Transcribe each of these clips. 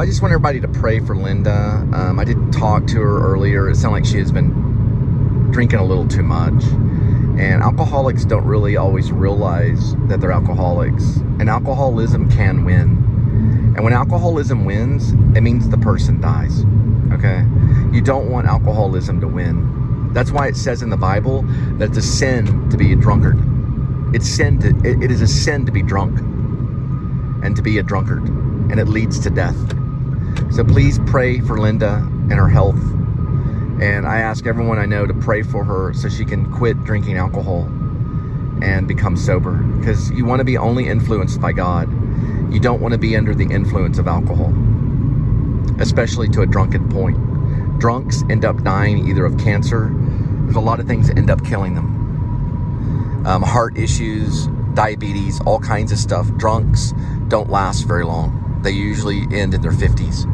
I just want everybody to pray for Linda. I did talk to her earlier. It sounded like she has been drinking a little too much. And alcoholics don't really always realize that they're alcoholics. And alcoholism can win. And when alcoholism wins, it means the person dies. Okay? You don't want alcoholism to win. That's why it says in the Bible that it's a sin to be a drunkard. It is a sin to be drunk and to be a drunkard. And it leads to death. So please pray for Linda and her health. And I ask everyone I know to pray for her so she can quit drinking alcohol and become sober. Because you want to be only influenced by God. You don't want to be under the influence of alcohol, especially to a drunken point. Drunks end up dying either of cancer. There's a lot of things that end up killing them. Heart issues, diabetes, all kinds of stuff. Drunks don't last very long. They usually end in their 50s.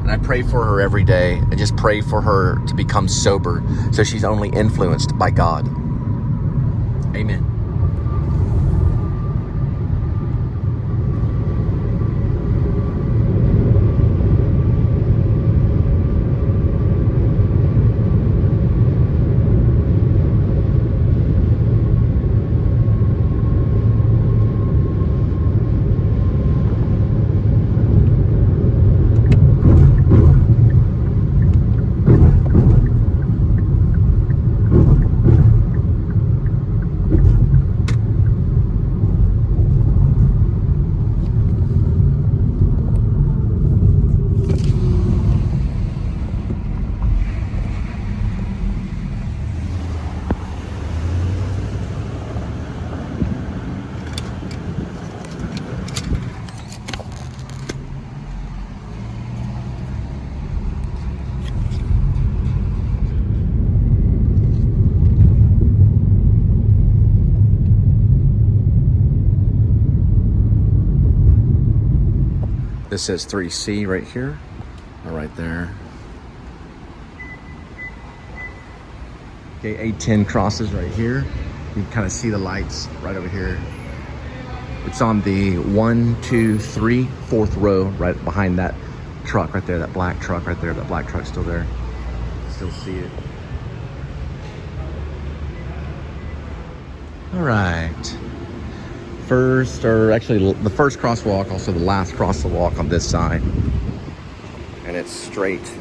And I pray for her every day. I just pray for her to become sober so she's only influenced by God. Amen. This says 3C right here, or right there. Okay, A10 crosses right here. You can kind of see the lights right over here. It's on the 1, 2, 3, 4th row, right behind that truck right there, that black truck right there. That black truck's still there. Still see it. All right. First, or actually the first crosswalk, also the last crosswalk on this side. And it's straight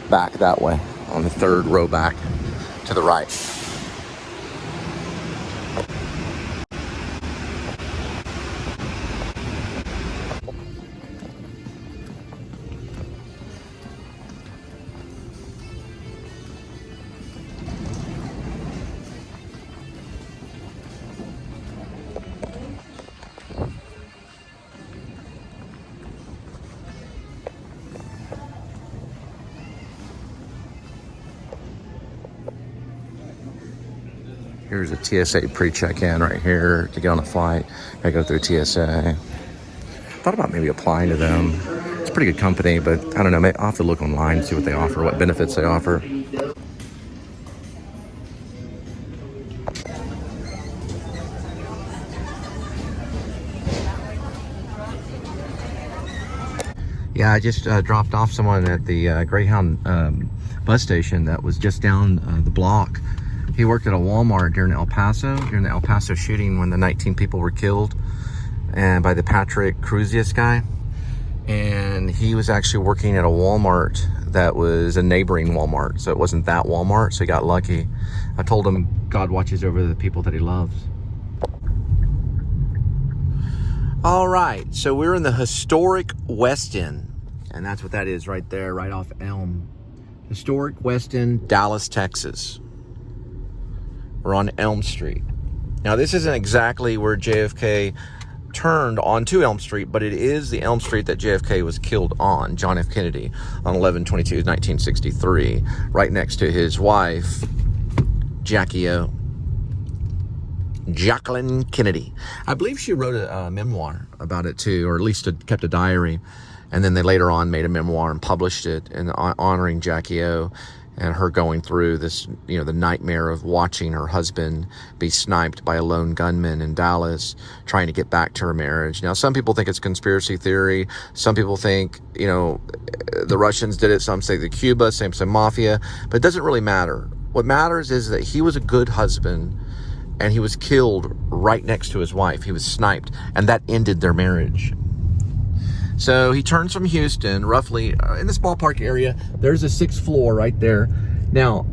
back that way on the 3rd row back to the right. Here's a TSA pre-check-in right here to get on a flight. Gotta go through TSA. Thought about maybe applying to them. It's a pretty good company, but I don't know. Maybe I'll have to look online, see what they offer, what benefits they offer. Yeah, I just dropped off someone at the Greyhound bus station that was just down the block. He worked at a Walmart during the El Paso shooting when the 19 people were killed and by the Patrick Cruzius guy. And he was actually working at a Walmart that was a neighboring Walmart. So it wasn't that Walmart, so he got lucky. I told him God watches over the people that he loves. All right, so we're in the historic West End. And that's what that is right there, right off Elm. Historic West End, Dallas, Texas. We're on Elm Street. Now, this isn't exactly where JFK turned onto Elm Street, but it is the Elm Street that JFK was killed on, John F. Kennedy, on 11/22/1963, right next to his wife, Jackie O. Jacqueline Kennedy. I believe she wrote a memoir about it too, or at least kept a diary. And then they later on made a memoir and published it, and honoring Jackie O. and her going through this, you know, the nightmare of watching her husband be sniped by a lone gunman in Dallas, trying to get back to her marriage. Now, some people think it's conspiracy theory. Some people think, you know, the Russians did it. Some say the Cuba, some say mafia, but it doesn't really matter. What matters is that he was a good husband, and he was killed right next to his wife. He was sniped, and that ended their marriage. So he turns from Houston, roughly in this ballpark area. There's a 6th floor right there. Now,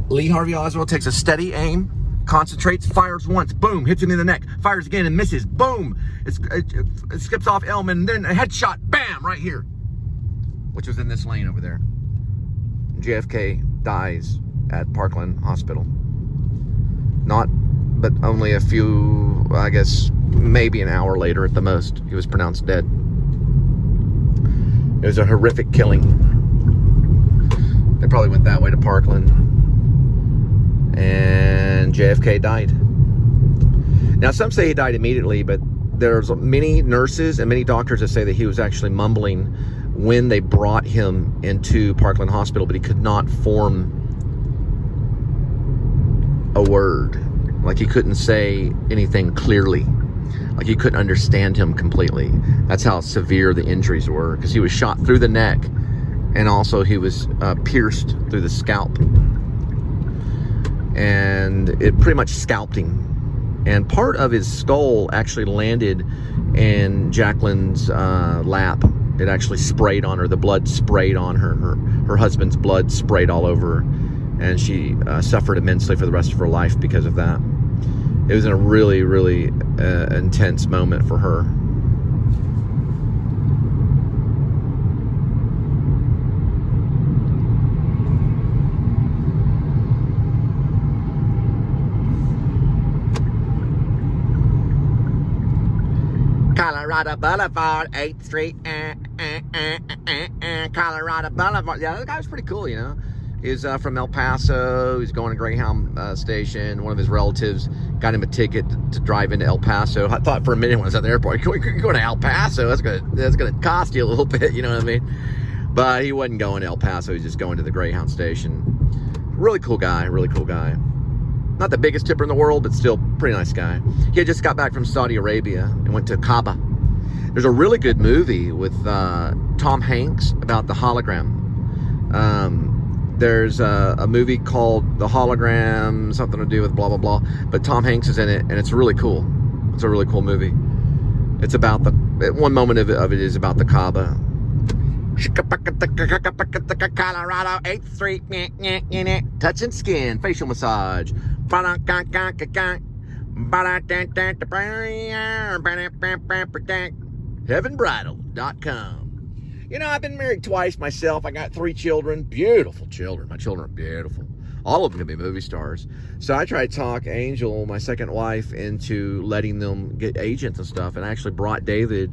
Lee Harvey Oswald takes a steady aim, concentrates, fires once, boom, hits him in the neck, fires again and misses, boom. It skips off Elman, and then a headshot, bam, right here, which was in this lane over there. JFK dies at Parkland Hospital. But only a few, I guess, maybe an hour later at the most, he was pronounced dead. It was a horrific killing. They probably went that way to Parkland. And JFK died. Now, some say he died immediately, but there's many nurses and many doctors that say that he was actually mumbling when they brought him into Parkland Hospital, but he could not form a word. Like, he couldn't say anything clearly. Like, you couldn't understand him completely. That's how severe the injuries were, because he was shot through the neck, and also he was pierced through the scalp, and it pretty much scalped him. And part of his skull actually landed in Jacqueline's lap. It actually sprayed on her. The blood sprayed on her. Her husband's blood sprayed all over her, and she suffered immensely for the rest of her life because of that. It was a really, really intense moment for her. Colorado Boulevard, 8th Street, Colorado Boulevard. Yeah, that guy was pretty cool, you know. He's from El Paso. He's going to Greyhound station. One of his relatives got him a ticket to drive into El Paso. I thought for a minute when I was at the airport, you're going to El Paso? That's gonna cost you a little bit, you know what I mean? But he wasn't going to El Paso. He's just going to the Greyhound station. Really cool guy. Really cool guy. Not the biggest tipper in the world, but still pretty nice guy. He had just got back from Saudi Arabia and went to Kaaba. There's a really good movie with Tom Hanks about the hologram. There's a movie called The Hologram, something to do with blah, blah, blah. But Tom Hanks is in it, and it's really cool. It's a really cool movie. It's about one moment of it is about the Kaaba. Colorado, 8th Street, touching skin, facial massage. Heavenbridal.com. You know, I've been married twice myself. I got 3 children, beautiful children. My children are beautiful. All of them can be movie stars. So I tried to talk Angel, my second wife, into letting them get agents and stuff, and I actually brought David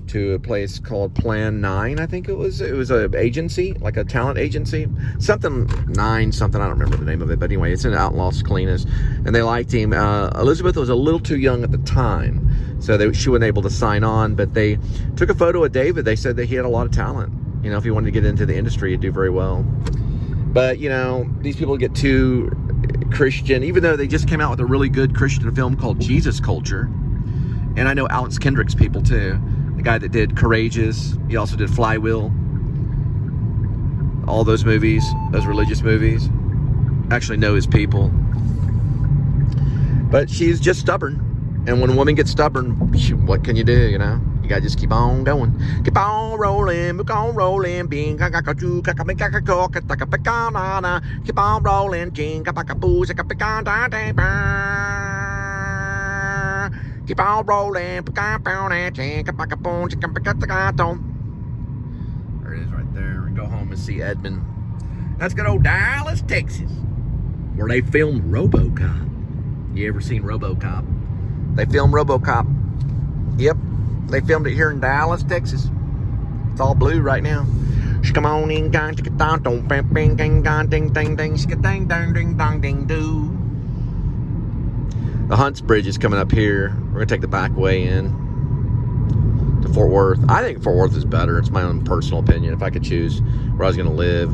to a place called Plan 9, I think it was. It was an agency, like a talent agency. Something 9, something, I don't remember the name of it. But anyway, it's in Outlaws Cleanest. And they liked him. Elizabeth was a little too young at the time, so she wasn't able to sign on. But they took a photo of David. They said that he had a lot of talent. You know, if he wanted to get into the industry, he'd do very well. But, you know, these people get too Christian, even though they just came out with a really good Christian film called Jesus Culture. And I know Alex Kendrick's people, too. The guy that did Courageous. He also did Flywheel. All those movies, those religious movies. Actually know his people. But she's just stubborn. And when a woman gets stubborn, what can you do, you know? You gotta just keep on going. Keep on rolling, keep on rolling. Keep on rolling. Keep on rolling. There it is right there. Go home and see Edmund. That's good old Dallas, Texas, where they filmed RoboCop. You ever seen RoboCop? They filmed RoboCop. Yep. They filmed it here in Dallas, Texas. It's all blue right now. Come on in, the Hunts Bridge is coming up here. We're gonna take the back way in to Fort Worth. I think Fort Worth is better. It's my own personal opinion. If I could choose where I was gonna live,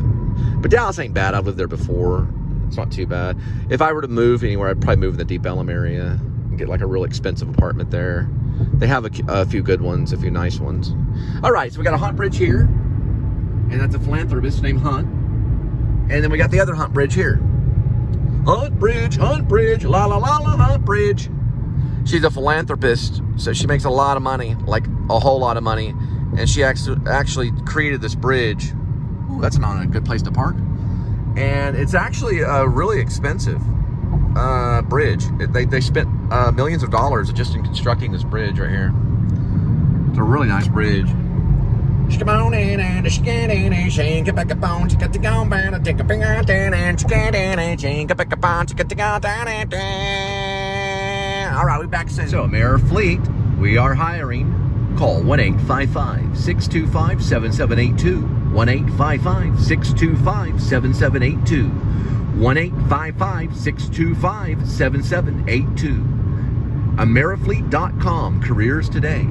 But Dallas ain't bad. I've lived there before. It's not too bad. If I were to move anywhere, I'd probably move in the Deep Ellum area and get like a real expensive apartment there. They have a few good ones, a few nice ones. All right, so we got a Hunt Bridge here, and that's a philanthropist named Hunt. And then we got the other Hunt Bridge here. Hunt Bridge, la la la la, Hunt Bridge. She's a philanthropist, so she makes a lot of money, like a whole lot of money. And she actually created this bridge. Ooh, that's not a good place to park. And it's actually a really expensive bridge. They spent millions of dollars just in constructing this bridge right here. It's a really nice bridge. All right, we back soon. So, Mayor Fleet, we are hiring. Call 1-855-625-7782. 1-855-625-7782. 1-855-625-7782. Amerifleet.com. Careers today.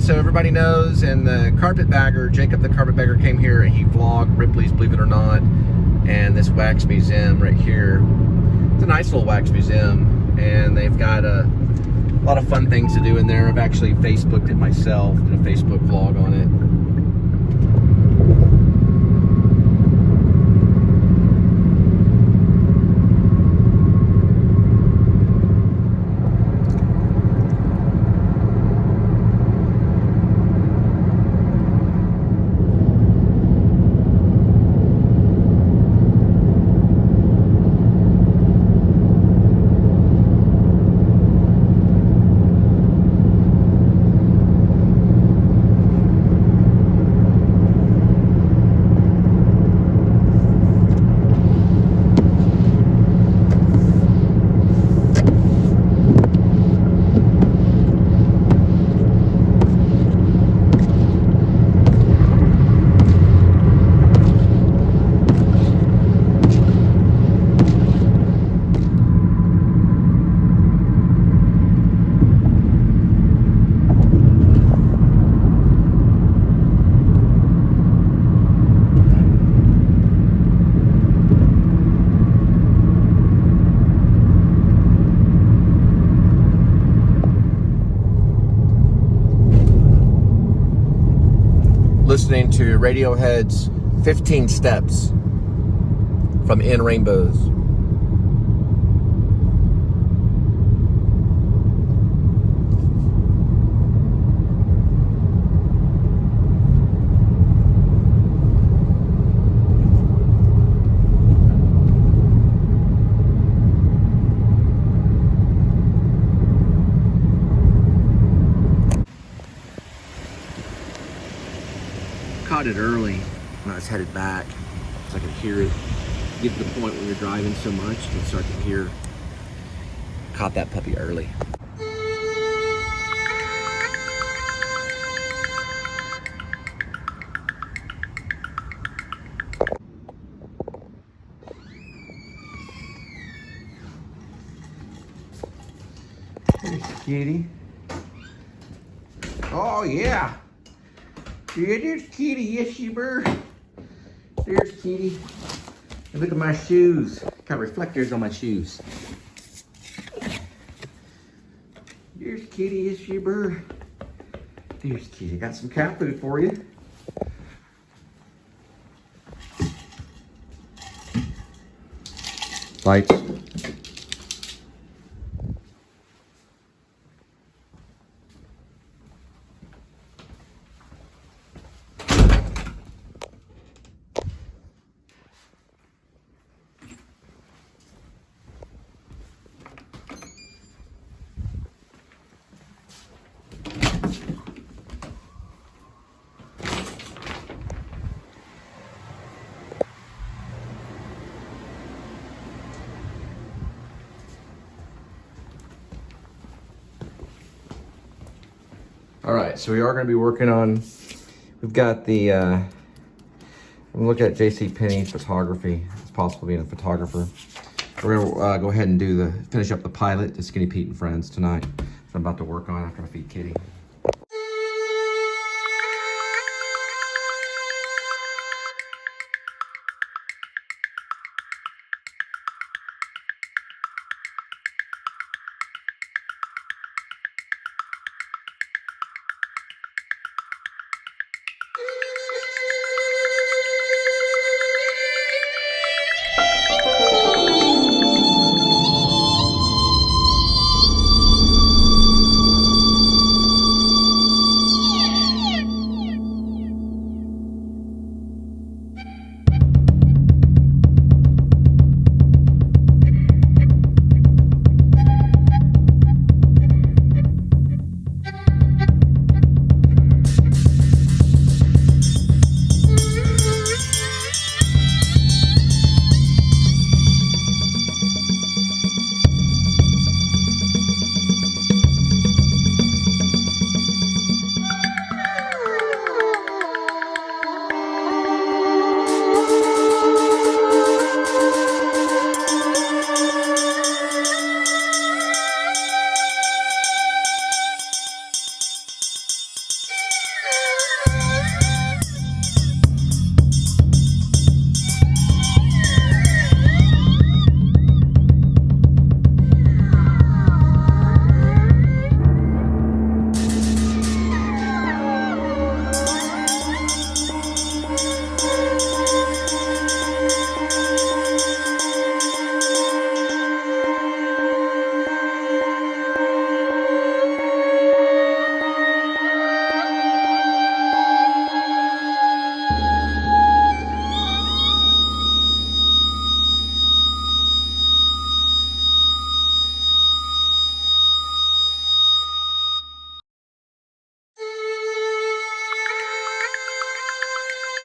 so everybody knows, and the carpetbagger, Jacob the carpetbagger, came here and he vlogged Ripley's Believe It or Not, and this wax museum right here. It's a nice little wax museum, and they've got a lot of fun things to do in there. I've actually Facebooked it myself, did a Facebook vlog on it. Listening to Radiohead's 15 Steps from In Rainbows. Caught it early when I was headed back, so I could hear it. Get to the point when you're driving so much, you can start to hear. Caught that puppy early. There's Kitty. Oh yeah. Yeah, there's Kitty, yes you were. There's Kitty. And look at my shoes. Got reflectors on my shoes. There's Kitty, yes you were. There's Kitty. Got some cat food for you. Lights. All right, so we are going to be working on, we've got the, I'm going to look at J.C. Penney's photography. It's possible being a photographer. We're going to go ahead and finish up the pilot to Skinny Pete and Friends tonight. So I'm about to work on after I feed Kitty.